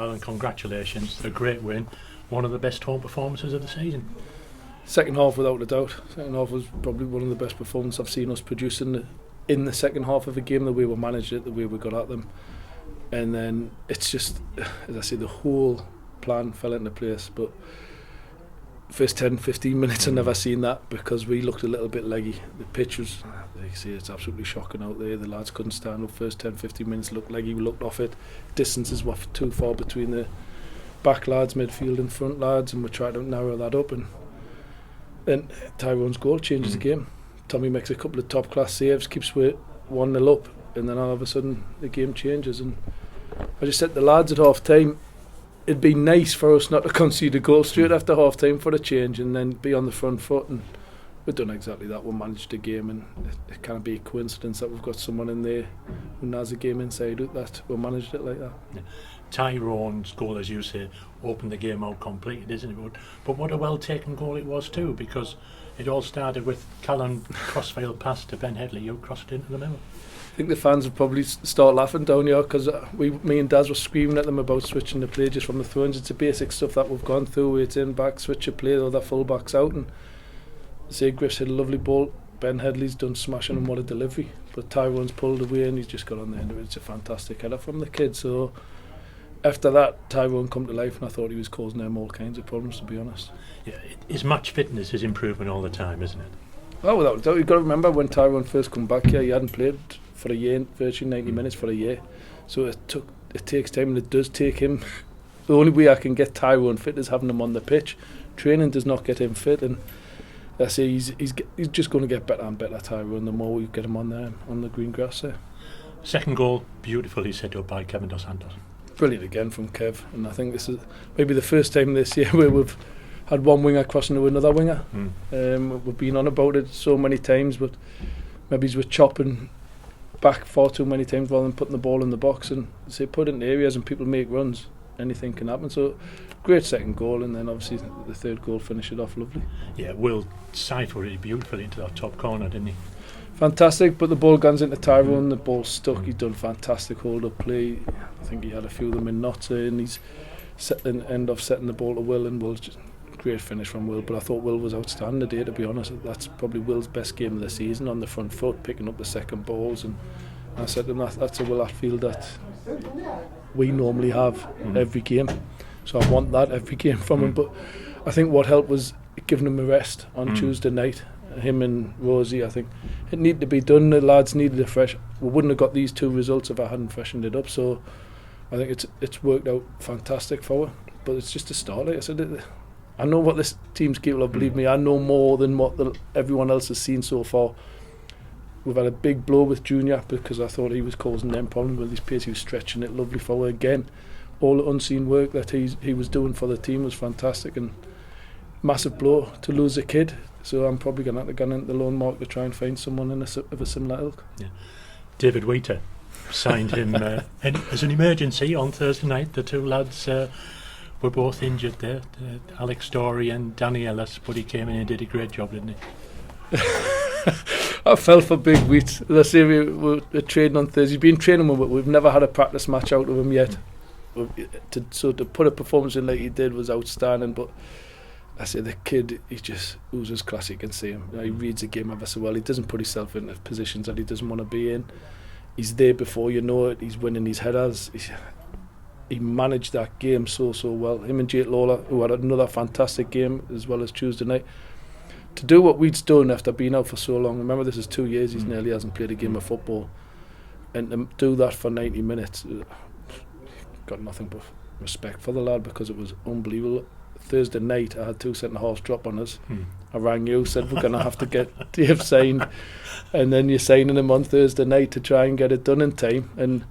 Alan, congratulations. A great win. One of the best home performances of the season. Second half, without a doubt. Second half was probably one of the best performances I've seen us produce in the second half of a game, the way we managed it, the way we got at them. And then it's just, as I say, the whole plan fell into place. But first 10-15 minutes I've never seen that, because we looked a little bit leggy. The pitch was, like you say, it's absolutely shocking out there. The lads couldn't stand up. First 10-15 minutes looked leggy. We looked off it. Distances were too far between the back lads, midfield and front lads, and we tried to narrow that up. And then Tyrone's goal changes the game. Tommy makes a couple of top class saves, keeps 1-0 up, and then all of a sudden the game changes. And I just said to the lads at half time, it'd be nice for us not to concede a goal straight after half time for a change and then be on the front foot, and we've done exactly that. We managed the game, and it can't be a coincidence that we've got someone in there who knows the game inside out, that we managed it like that. Yeah. Tyrone's goal, as you say, opened the game out completely, isn't it? But what a well taken goal it was too, because it all started with Callan crossfield pass to Ben Headley, who crossed it into the middle. I think the fans would probably start laughing down here, because me and Daz were screaming at them about switching the play just from the throw-ins. It's the basic stuff that we've gone through. It's in back, switch a play, or their full-back's out. And say Griff's hit a lovely ball. Ben Headley's done smashing, and what a delivery. But Tyrone's pulled away and he's just got on the end of it. It's a fantastic header from the kid. So after that, Tyrone come to life, and I thought he was causing them all kinds of problems, to be honest. Yeah, his match fitness is improving all the time, isn't it? Oh, without a doubt. You've got to remember, when Tyrone first come back here, he hadn't played for a year, virtually 90 minutes for a year. So it takes time, and it does take him. The only way I can get Tyrone fit is having him on the pitch. Training does not get him fit, and I say he's just going to get better and better, Tyrone, the more we get him on the green grass there. Second goal, beautifully set up by Kevin Dos Santos. Brilliant again from Kev, and I think this is maybe the first time this year where we've had one winger crossing to another winger. We've been on about it so many times, but maybe we're chopping back far too many times rather than putting the ball in the box, and say put it in areas and people make runs, anything can happen. So great second goal, and then obviously the third goal finished it off lovely. Yeah, Will ciphered it beautifully into that top corner, didn't he? Fantastic, but the ball guns into Tyrone, the ball stuck. He's done fantastic hold up play. I think he had a few of them in knots, and he's end off setting the ball to Will, and Will's just great finish from Will. But I thought Will was outstanding today, to be honest. That's probably Will's best game of the season, on the front foot, picking up the second balls. And I said to him, that's a Will Hatfield that we normally have every game. So I want that every game from him. But I think what helped was giving him a rest on Tuesday night. Him and Rosie, I think it needed to be done. The lads needed a fresh. We wouldn't have got these two results if I hadn't freshened it up. So I think it's worked out fantastic for her. But it's just a start. Like I said, I know what this team's capable of. Believe me, I know more than what everyone else has seen so far. We've had a big blow with Junior, because I thought he was causing them problems with his pace. He was stretching it lovely for her again. All the unseen work that he was doing for the team was fantastic, and massive blow to lose a kid. So I'm probably going to have to go into the loan market to try and find someone of a similar ilk. Yeah. David Wheater signed him as an emergency on Thursday night. The two lads were both injured there, Alex Story and Danny Ellis, but he came in and did a great job, didn't he? I fell for Big Wheat. As I say, we were training on Thursday. He's been training with him, but we've never had a practice match out of him yet. To put a performance in like he did was outstanding, but I say the kid, he just oozes class. You can see him. He reads the game ever so well. He doesn't put himself into positions that he doesn't want to be in. He's there before you know it. He's winning his headers. He managed that game so well. Him and Jake Lawler, who had another fantastic game as well as Tuesday night. To do what Wheat's done after being out for so long, remember this is 2 years, he's nearly hasn't played a game of football, and to do that for 90 minutes, got nothing but respect for the lad, because it was unbelievable. Thursday night I had 2 centre-halves drop on us. I rang you, said we're going to have to get Dave signed, and then you're signing him on Thursday night to try and get it done in time. And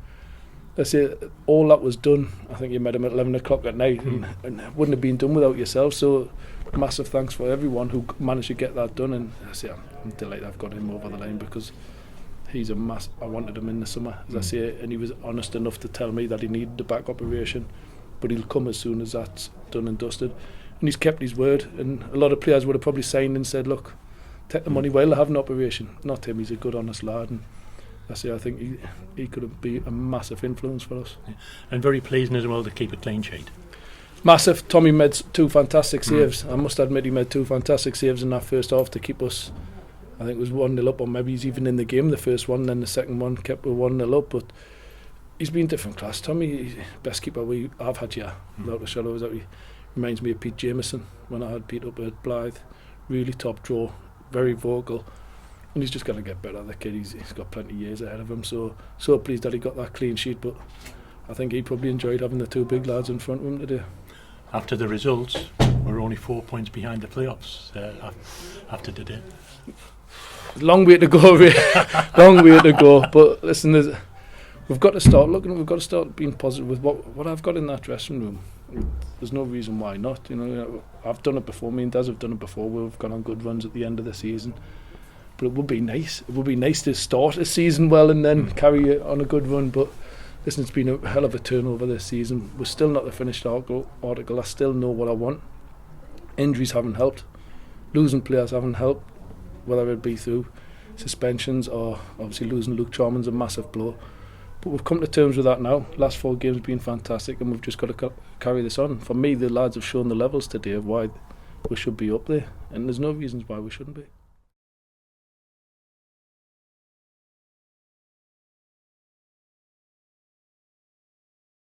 I say all that was done, I think you met him at 11 o'clock at night, and it wouldn't have been done without yourself. So massive thanks for everyone who managed to get that done. And I say I'm delighted I've got him over the line, because he's I wanted him in the summer, as I say, and he was honest enough to tell me that he needed a back operation, but he'll come as soon as that's done and dusted. And he's kept his word, and a lot of players would have probably signed and said, look, take the money while I have an operation. Not him, he's a good honest lad, and I think he could be a massive influence for us. And very pleasing as well to keep a clean sheet. Massive. Tommy made 2 fantastic saves. I must admit he made 2 fantastic saves in that first half to keep us, I think it was 1-0 up, or maybe he's even in the game, the first one, then the second one kept us 1-0 up, but he's been different class. Tommy, he's the best keeper I've had here, without a shadow of a doubt. He reminds me of Pete Jameson when I had Pete up at Blythe. Really top draw, very vocal, and he's just going to get better. The kid, he's got plenty of years ahead of him, so pleased that he got that clean sheet, but I think he probably enjoyed having the 2 big lads in front of him today. After the results, we're only 4 points behind the playoffs after today. Long way to go, Ray. Long way to go. But listen, we've got to start looking. We've got to start being positive with what I've got in that dressing room. There's no reason why not. You know, I've done it before. Me and Daz have done it before. We've gone on good runs at the end of the season. But it would be nice. It would be nice to start a season well and then carry it on a good run. But listen, it's been a hell of a turnover this season. We're still not the finished article. I still know what I want. Injuries haven't helped. Losing players haven't helped, whether it be through suspensions or obviously losing Luke Charman's a massive blow. But we've come to terms with that now. Last 4 games have been fantastic, and we've just got to carry this on. For me, the lads have shown the levels today of why we should be up there, and there's no reasons why we shouldn't be.